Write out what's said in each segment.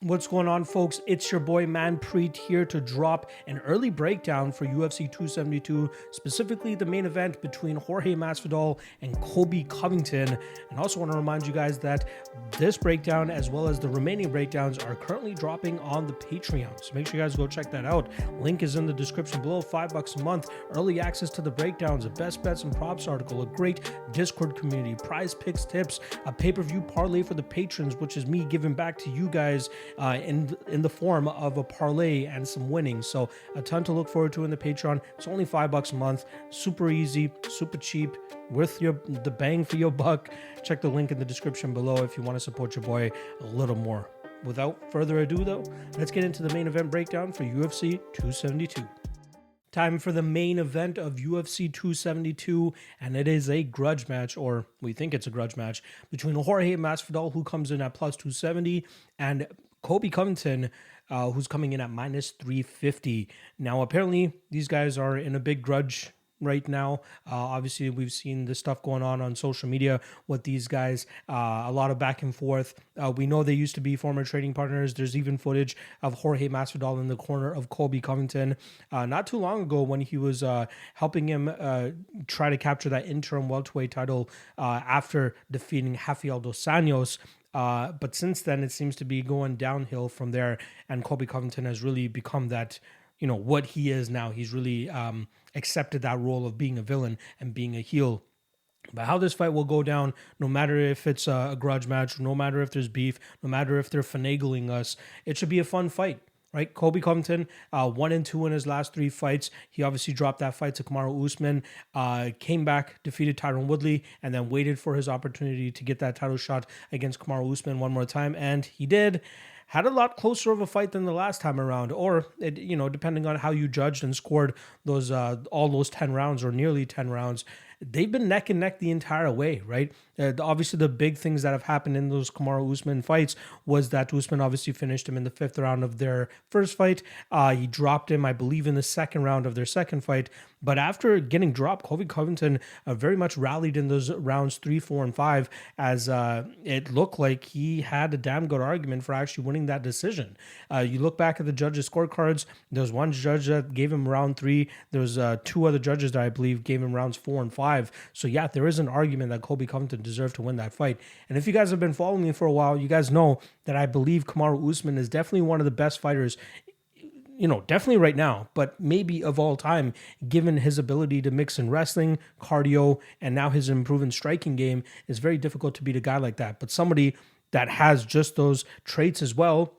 What's going on, folks? It's your boy Manpreet here to drop an early breakdown for UFC 272, specifically the main event between Jorge Masvidal and Colby Covington. And also want to remind you guys that this breakdown, as well as the remaining breakdowns, are currently dropping on the Patreon. So make sure you guys go check that out. Link is in the description below. $5 a month, early access to the breakdowns, a best bets and props article, a great Discord community, prize picks tips, a pay-per-view parlay for the patrons, which is me giving back to you guys in the form of a parlay and some winnings. So a ton to look forward to in the Patreon. It's only $5 a month, super easy, super cheap, worth the bang for your buck. Check the link in the description below if you want to support your boy a little more. Without further ado though, let's get into the main event breakdown for UFC 272. Time for the main event of UFC 272, and it is a grudge match, or we think it's a grudge match, between Jorge Masvidal, who comes in at plus 270, and Colby Covington, who's coming in at minus 350. Now, apparently, these guys are in a big grudge right now. Obviously, we've seen this stuff going on social media with these guys, a lot of back and forth. We know they used to be former trading partners. There's even footage of Jorge Masvidal in the corner of Colby Covington not too long ago when he was helping him try to capture that interim welterweight title after defeating Rafael dos Anjos. But since then, it seems to be going downhill from there, and Colby Covington has really become that, what he is now. He's really accepted that role of being a villain and being a heel. But how this fight will go down, no matter if it's a grudge match, no matter if there's beef, no matter if they're finagling us, it should be a fun fight. Right, Colby Covington, 1-2 in his last 3 fights. He obviously dropped that fight to Kamaru Usman, came back, defeated Tyron Woodley, and then waited for his opportunity to get that title shot against Kamaru Usman one more time, and he did. Had a lot closer of a fight than the last time around, or depending on how you judged and scored those all those 10 rounds or nearly 10 rounds. They've been neck and neck the entire way, right? Obviously, the big things that have happened in those Kamaru Usman fights was that Usman obviously finished him in the 5th round of their first fight. He dropped him, I believe, in the 2nd round of their second fight. But after getting dropped, Colby Covington very much rallied in those rounds 3, 4, and 5, as it looked like he had a damn good argument for actually winning that decision. You look back at the judges' scorecards, there was one judge that gave him round 3. There was 2 other judges that I believe gave him rounds 4 and 5. So yeah, there is an argument that Colby Covington deserved to win that fight. And if you guys have been following me for a while, you guys know that I believe Kamaru Usman is definitely one of the best fighters, definitely right now, but maybe of all time, given his ability to mix in wrestling, cardio, and now his improving striking game. It's very difficult to beat a guy like that. But somebody that has just those traits as well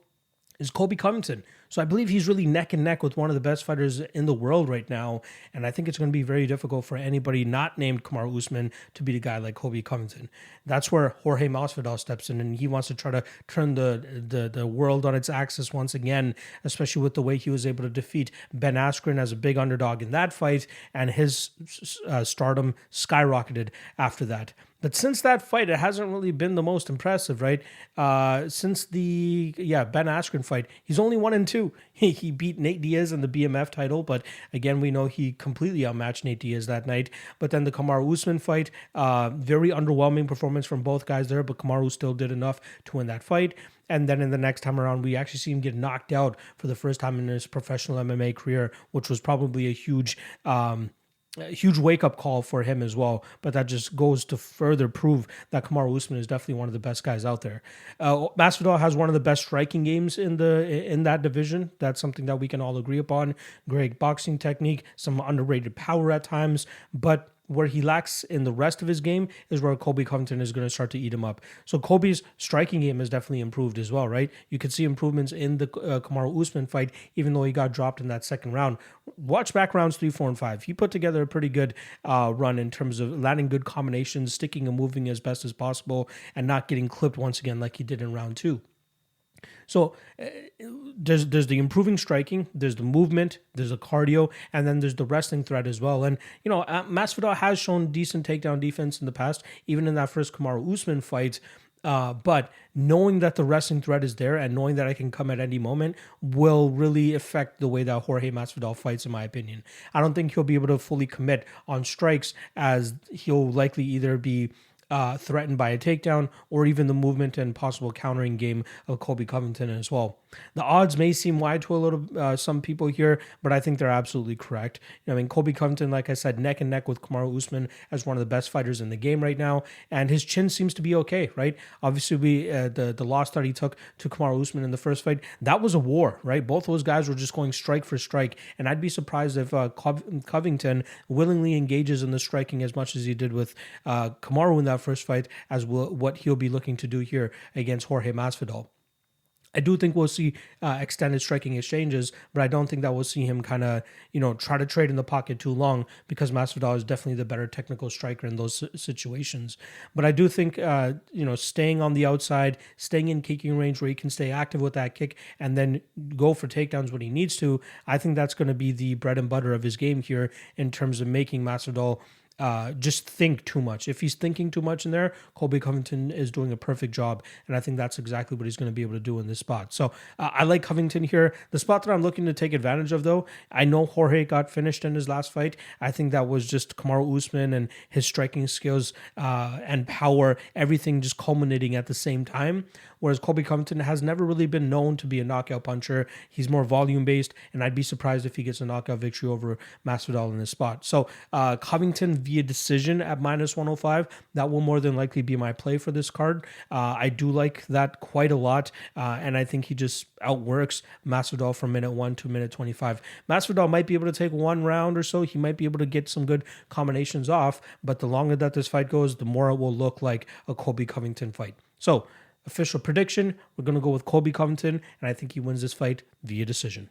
is Colby Covington. So I believe he's really neck and neck with one of the best fighters in the world right now. And I think it's going to be very difficult for anybody not named Kamaru Usman to beat a guy like Colby Covington. That's where Jorge Masvidal steps in, and he wants to try to turn the world on its axis once again, especially with the way he was able to defeat Ben Askren as a big underdog in that fight, and his stardom skyrocketed after that. But since that fight, it hasn't really been the most impressive, right? Since the Ben Askren fight, he's only 1-2. He beat Nate Diaz in the BMF title, but again, we know he completely outmatched Nate Diaz that night. But then the Kamaru Usman fight, very underwhelming performance from both guys there, but Kamaru still did enough to win that fight. And then in the next time around, we actually see him get knocked out for the first time in his professional MMA career, which was probably a huge wake-up call for him as well. But that just goes to further prove that Kamaru Usman is definitely one of the best guys out there. Masvidal has one of the best striking games in that division. That's something that we can all agree upon. Great boxing technique, some underrated power at times, but where he lacks in the rest of his game is where Colby Covington is going to start to eat him up. So Colby's striking game has definitely improved as well, right? You could see improvements in the Kamaru Usman fight, even though he got dropped in that 2nd round. Watch back rounds 3, 4, and 5. He put together a pretty good run in terms of landing good combinations, sticking and moving as best as possible, and not getting clipped once again like he did in round 2. So there's the improving striking, there's the movement, there's the cardio, and then there's the wrestling threat as well. And, Masvidal has shown decent takedown defense in the past, even in that first Kamaru Usman fight. But knowing that the wrestling threat is there and knowing that I can come at any moment will really affect the way that Jorge Masvidal fights, in my opinion. I don't think he'll be able to fully commit on strikes, as he'll likely either be threatened by a takedown or even the movement and possible countering game of Colby Covington as well. The odds may seem wide to a little some people here, but I think they're absolutely correct. I mean, Colby Covington, like I said, neck and neck with Kamaru Usman as one of the best fighters in the game right now, and his chin seems to be okay, right? Obviously, the loss that he took to Kamaru Usman in the first fight, that was a war, right? Both those guys were just going strike for strike, and I'd be surprised if Covington willingly engages in the striking as much as he did with Kamaru in that first fight as what he'll be looking to do here against Jorge Masvidal. I do think we'll see extended striking exchanges, but I don't think that we'll see him kind of, try to trade in the pocket too long because Masvidal is definitely the better technical striker in those situations. But I do think, staying on the outside, staying in kicking range where he can stay active with that kick and then go for takedowns when he needs to, I think that's going to be the bread and butter of his game here in terms of making Masvidal just think too much. If he's thinking too much in there, Colby Covington is doing a perfect job, and I think that's exactly what he's going to be able to do in this spot. So I like Covington here. The spot that I'm looking to take advantage of, though, I know Jorge got finished in his last fight. I think that was just Kamaru Usman and his striking skills and power, everything just culminating at the same time. Whereas Colby Covington has never really been known to be a knockout puncher. He's more volume-based, and I'd be surprised if he gets a knockout victory over Masvidal in this spot. So Covington via decision at -105, that will more than likely be my play for this card. I do like that quite a lot, and I think he just outworks Masvidal from minute 1 to minute 25. Masvidal might be able to take one round or so. He might be able to get some good combinations off, but the longer that this fight goes, the more it will look like a Colby Covington fight. So, official prediction, we're going to go with Colby Covington, and I think he wins this fight via decision.